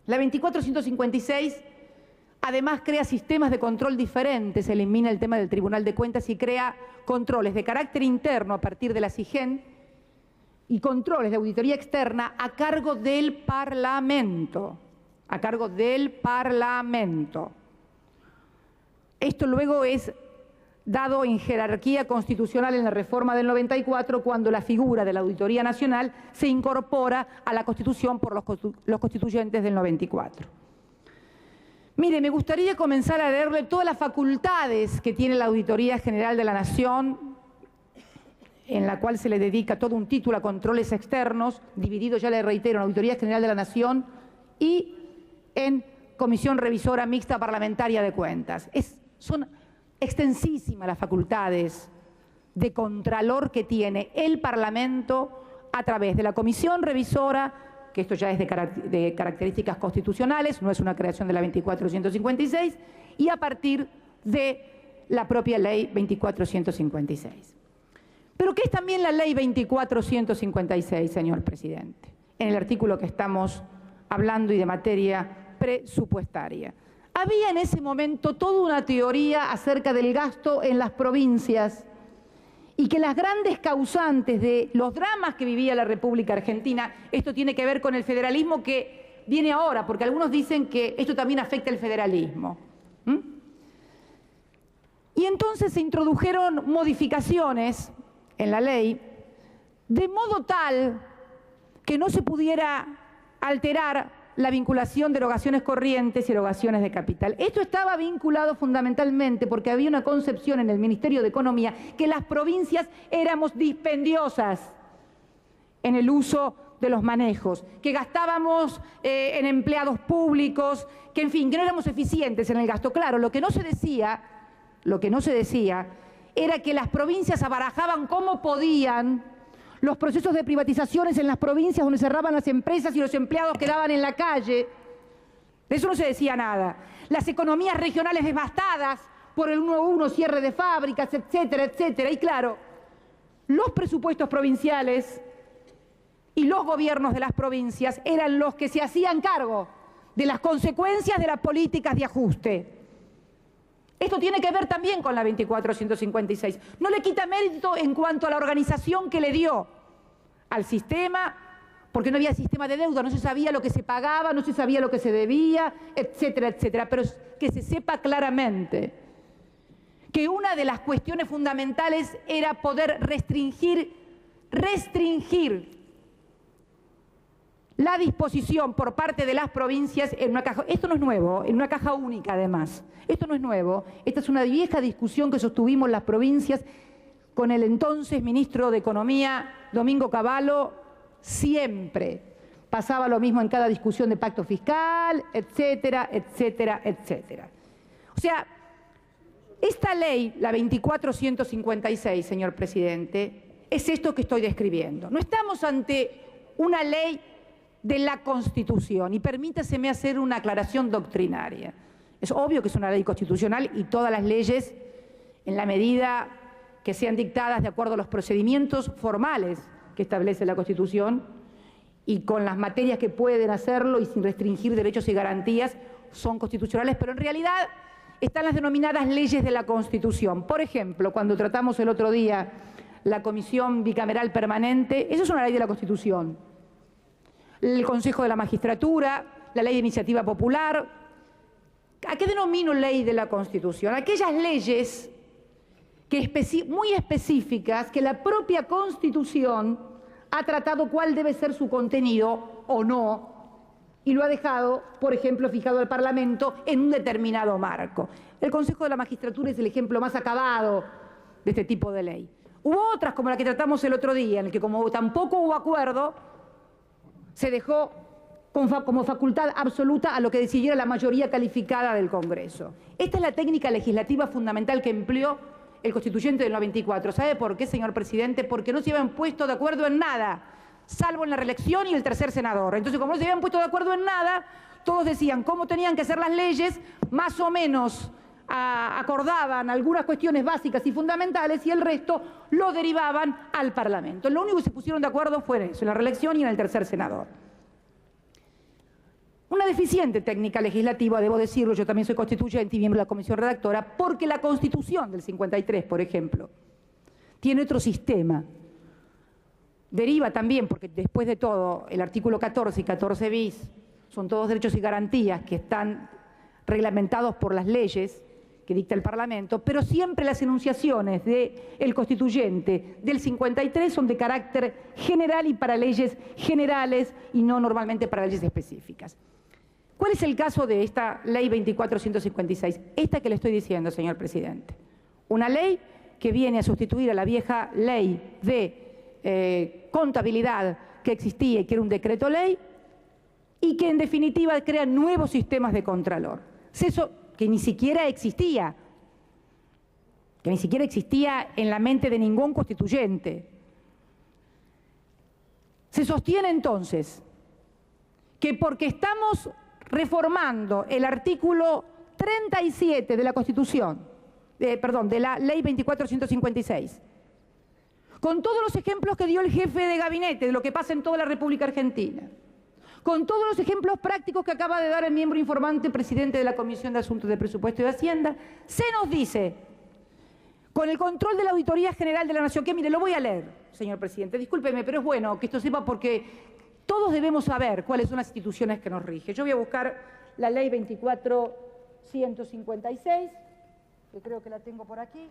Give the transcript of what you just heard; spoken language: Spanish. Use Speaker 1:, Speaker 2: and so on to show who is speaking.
Speaker 1: La 2456 además crea sistemas de control diferentes, elimina el tema del Tribunal de Cuentas y crea controles de carácter interno a partir de la SIGEN y controles de auditoría externa a cargo del Parlamento, a cargo del Parlamento. Esto luego es dado en jerarquía constitucional en la reforma del 94, cuando la figura de la Auditoría Nacional se incorpora a la Constitución por los constituyentes del 94. Mire, me gustaría comenzar a leerle todas las facultades que tiene la Auditoría General de la Nación, en la cual se le dedica todo un título a controles externos, dividido, ya le reitero, en Auditoría General de la Nación y en Comisión Revisora Mixta Parlamentaria de Cuentas. Son extensísimas las facultades de contralor que tiene el Parlamento a través de la Comisión Revisora, que esto ya es de características constitucionales, no es una creación de la 2456, y a partir de la propia ley 2456. Pero ¿qué es también la ley 2456, señor presidente? En el artículo que estamos hablando y de materia presupuestaria. Había en ese momento toda una teoría acerca del gasto en las provincias y que las grandes causantes de los dramas que vivía la República Argentina, esto tiene que ver con el federalismo que viene ahora, porque algunos dicen que esto también afecta el federalismo. Y entonces se introdujeron modificaciones en la ley de modo tal que no se pudiera alterar la vinculación de erogaciones corrientes y erogaciones de capital. Esto estaba vinculado fundamentalmente porque había una concepción en el Ministerio de Economía que las provincias éramos dispendiosas en el uso de los manejos, que gastábamos en empleados públicos, que en fin, que no éramos eficientes en el gasto. Claro, lo que no se decía era que las provincias abarajaban cómo podían los procesos de privatizaciones en las provincias donde cerraban las empresas y los empleados quedaban en la calle. De eso no se decía nada. Las economías regionales devastadas por el 1-1, cierre de fábricas, etcétera, etcétera. Y claro, los presupuestos provinciales y los gobiernos de las provincias eran los que se hacían cargo de las consecuencias de las políticas de ajuste. Esto tiene que ver también con la 2456. No le quita mérito en cuanto a la organización que le dio al sistema, porque no había sistema de deuda, no se sabía lo que se pagaba, no se sabía lo que se debía, etcétera, etcétera. Pero que se sepa claramente que una de las cuestiones fundamentales era poder restringir la disposición por parte de las provincias en una caja, esto no es nuevo, en una caja única además, esto no es nuevo, esta es una vieja discusión que sostuvimos las provincias con el entonces ministro de Economía, Domingo Cavallo, siempre pasaba lo mismo en cada discusión de pacto fiscal, etcétera, etcétera, etcétera. O sea, esta ley, la 2456, señor presidente, es esto que estoy describiendo. No estamos ante una ley de la Constitución, y permítaseme hacer una aclaración doctrinaria. Es obvio que es una ley constitucional y todas las leyes, en la medida que sean dictadas de acuerdo a los procedimientos formales que establece la Constitución y con las materias que pueden hacerlo y sin restringir derechos y garantías, son constitucionales, pero en realidad están las denominadas leyes de la Constitución. Por ejemplo, cuando tratamos el otro día la Comisión Bicameral Permanente, eso es una ley de la Constitución. El Consejo de la Magistratura, la Ley de Iniciativa Popular. ¿A qué denomino ley de la Constitución? Aquellas leyes muy específicas que la propia Constitución ha tratado cuál debe ser su contenido o no, y lo ha dejado, por ejemplo, fijado al Parlamento en un determinado marco. El Consejo de la Magistratura es el ejemplo más acabado de este tipo de ley. Hubo otras, como la que tratamos el otro día, en la que como tampoco hubo acuerdo, se dejó como facultad absoluta a lo que decidiera la mayoría calificada del Congreso. Esta es la técnica legislativa fundamental que empleó el constituyente del 94. ¿Sabe por qué, señor presidente? Porque no se habían puesto de acuerdo en nada, salvo en la reelección y el tercer senador. Entonces, como no se habían puesto de acuerdo en nada, todos decían cómo tenían que ser las leyes, más o menos acordaban algunas cuestiones básicas y fundamentales y el resto lo derivaban al Parlamento. Lo único que se pusieron de acuerdo fue en eso, en la reelección y en el tercer senador. Una deficiente técnica legislativa, debo decirlo, yo también soy constituyente y miembro de la comisión redactora, porque la Constitución del 53, por ejemplo, tiene otro sistema. Deriva también, porque después de todo, el artículo 14 y 14 bis son todos derechos y garantías que están reglamentados por las leyes que dicta el Parlamento, pero siempre las enunciaciones del constituyente del 53 son de carácter general y para leyes generales y no normalmente para leyes específicas. ¿Cuál es el caso de esta ley 24.156? Esta que le estoy diciendo, señor presidente. Una ley que viene a sustituir a la vieja ley de contabilidad que existía y que era un decreto ley y que en definitiva crea nuevos sistemas de contralor. Eso que ni siquiera existía en la mente de ningún constituyente. Se sostiene entonces que porque estamos reformando el artículo 37 de la Constitución, de la Ley 24.156, con todos los ejemplos que dio el jefe de gabinete de lo que pasa en toda la República Argentina, con todos los ejemplos prácticos que acaba de dar el miembro informante, presidente de la Comisión de Asuntos de Presupuesto y de Hacienda, se nos dice, con el control de la Auditoría General de la Nación, que mire, lo voy a leer, señor presidente, discúlpeme, pero es bueno que esto sepa porque todos debemos saber cuáles son las instituciones que nos rigen. Yo voy a buscar la Ley 24.156, que creo que la tengo por aquí.